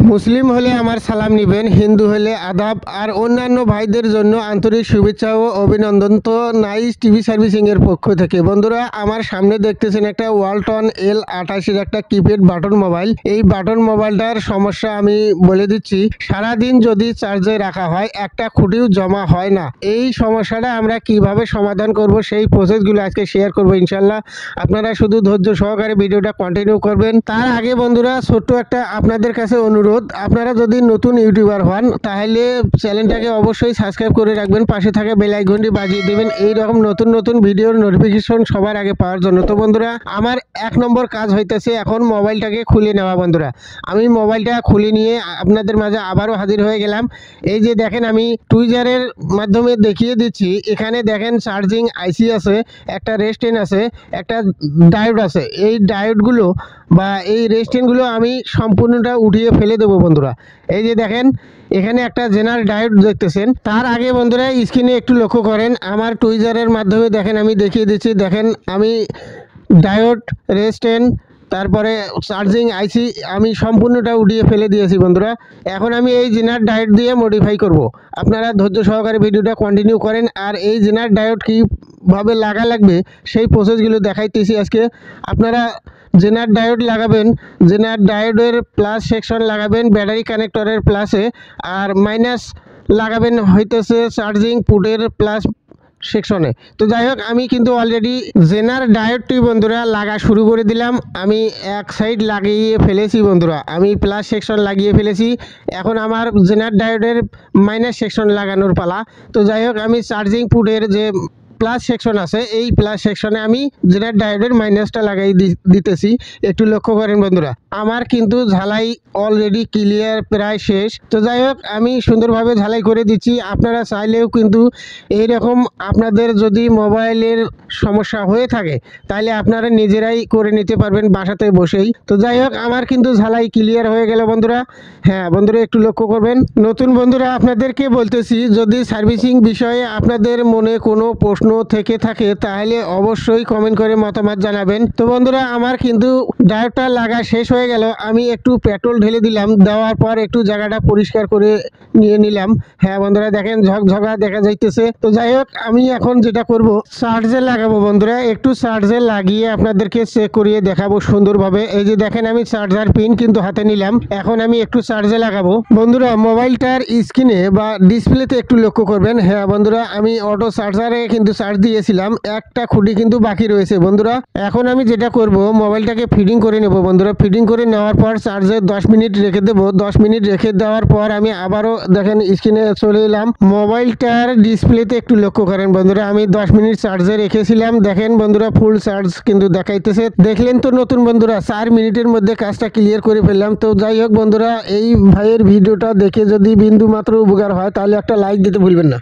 মুসলিম হলে আমার সালাম নিবেন, হিন্দু হলে আদাব, আর অন্যান্য ভাইদের জন্য আন্তরিক শুভেচ্ছা ও অভিনন্দন। তো নাইস টিভি সার্ভিসিং এর পক্ষ থেকে বন্ধুরা, আমার সামনে দেখতেছেন একটা ওয়ালটন L88 একটা কিপ্যাড বাটন মোবাইল। এই বাটন মোবাইলটার সমস্যা আমি বলে দিচ্ছি। সারাদিন যদি চার্জে রাখা হয় একটা খুঁটিও জমা হয় না। এই সমস্যাটা আমরা কিভাবে সমাধান করব সেই প্রসেসগুলো আজকে শেয়ার করব ইনশাল্লাহ। আপনারা শুধু ধৈর্য সহকারে ভিডিওটা কন্টিনিউ করবেন। তার আগে বন্ধুরা ছোট্ট একটা আপনাদের কাছে অনুরোধ, আপনারা যদি নতুন ইউটিউবার হন তাহলে চ্যানেলটাকে অবশ্যই সাবস্ক্রাইব করে রাখবেন, পাশে থাকা বেল আইকনটি বাজিয়ে দিবেন এই রকম নতুন নতুন ভিডিওর নোটিফিকেশন সবার আগে পাওয়ার জন্য। তো বন্ধুরা, আমার 1 নম্বর কাজ হইতেছে এখন মোবাইলটাকে খুলে নেওয়া। বন্ধুরা, আমি মোবাইলটা খুলে নিয়ে আপনাদের মাঝে আবারও হাজির হয়ে গেলাম। এই যে দেখেন, আমি টুইজারের মাধ্যমে দেখিয়ে দিচ্ছি। এখানে দেখেন চার্জিং আইসি আছে, একটা রেস্টেন আছে, একটা ডায়োড আছে। এই ডায়োডগুলো বা এই রেস্টেনগুলো আমি সম্পূর্ণটা উঠিয়ে ফেলে দেবো বন্ধুরা। এই যে দেখেন, এখানে একটা জেনারেল ডায়োড দেখতেছেন। তার আগে বন্ধুরা স্ক্রিনে একটু লক্ষ্য করেন, আমার টুইজারের মাধ্যমে দেখেন আমি দেখিয়ে দিচ্ছি। দেখেন আমি ডায়োড, রেস্টেন, তারপরে চার্জিং আইসি আমি সম্পূর্ণটা উঠিয়ে ফেলে দিয়েছি বন্ধুরা। এখন আমি এই জেনারেল ডায়োড দিয়ে মডিফাই করব। আপনারা ধৈর্য সহকারে ভিডিওটা কন্টিনিউ করেন। আর এই জেনারেল ডায়োড কীভাবে লাগবে সেই প্রসেসগুলো দেখাইতেছি আজকে। আপনারা জেনারেল ডায়োড লাগাবেন, জেনারেল ডায়োডের প্লাস সেকশন লাগাবেন ব্যাটারি কানেক্টরের প্লাসে, আর মাইনাস লাগাবেন হইতেছে চার্জিং পুটের প্লাস সেকশনে। তো যাই হোক, আমি কিন্তু অলরেডি জেনারেল ডায়োডটি বন্ধুরা লাগা শুরু করে দিলাম। আমি এক সাইড লাগিয়ে ফেলেছি বন্ধুরা, আমি প্লাস সেকশন লাগিয়ে ফেলেছি। এখন আমার জেনারেল ডায়োডের মাইনাস সেকশন লাগানোর পালা। তো যাই হোক, আমি চার্জিং পুটের যে প্লাস সেকশন আছে এই প্লাস সেকশনে আমি জেনারেল ডায়োডের মাইনাসটা লাগাই দিতেছি। একটু লক্ষ্য করেন বন্ধুরা, আমার কিন্তু ঝালাই অলরেডি ক্লিয়ার প্রায় শেষ। তো যাই হোক, আমি সুন্দরভাবে ঝালাই করে দিচ্ছি। আপনারা চাইলেও কিন্তু এইরকম আপনাদের যদি মোবাইলের সমস্যা হয়ে থাকে তাহলে আপনারা নিজেরাই করে নিতে পারবেন বাসাতে বসেই। তো যাই হোক, আমার কিন্তু ঝালাই ক্লিয়ার হয়ে গেল বন্ধুরা। হ্যাঁ বন্ধুরা, একটু লক্ষ্য করবেন। নতুন বন্ধুরা আপনাদেরকে বলতেছি, যদি সার্ভিসিং বিষয়ে আপনাদের মনে কোনো প্রশ্ন থেকে থাকে তাহলে অবশ্যই কমেন্ট করে মতামত জানাবেন। তো বন্ধুরা, আমার কিন্তু ডায়োডটা লাগা শেষ হয়ে গেল। আমি একটু পেট্রোল ঢেলে দিলাম, দেওয়ার পর একটু জায়গাটা পরিষ্কার করে নিয়ে নিলাম। হ্যাঁ বন্ধুরা, দেখেন ঝকঝকা দেখা যাইতেছে। তো যাই হোক, আমি এখন যেটা করব চার্জে লাগাবো বন্ধুরা। একটু চার্জে লাগিয়ে আপনাদেরকে চেক করিয়ে দেখাবো সুন্দরভাবে। এই যে দেখেন, আমি চার্জার পিন কিন্তু হাতে নিলাম। এখন আমি একটু চার্জে লাগাবো বন্ধুরা। মোবাইলটার স্ক্রিনে বা ডিসপ্লেতে একটু লক্ষ্য করবেন। হ্যাঁ বন্ধুরা, আমি অটো চার্জারে কিন্তু চার্জ দিয়েছিলাম, একটা খুঁটি কিন্তু বাকি রয়েছে বন্ধুরা। এখন আমি যেটা করব মোবাইলটাকে ফিডিং করে নেব বন্ধুরা। ফিডিং করে নেওয়ার পর চার্জে 10 মিনিট রেখে দেবো। 10 মিনিট রেখে দেওয়ার পর আমি আবারও দেখেন স্ক্রিনে চলে এলাম। মোবাইলটার ডিসপ্লেতে একটু লক্ষ্য করেন বন্ধুরা, আমি 10 মিনিট চার্জে রেখেছিলাম। দেখেন বন্ধুরা, ফুল চার্জ কিন্তু দেখাইতেছে। দেখলেন তো নতুন বন্ধুরা, 4 মিনিটের মধ্যে কাজটা ক্লিয়ার করে ফেললাম। তো যাই হোক বন্ধুরা, এই ভাইয়ের ভিডিওটা দেখে যদি বিন্দু মাত্র উপকার হয় তাহলে একটা লাইক দিতে ভুলবেন না।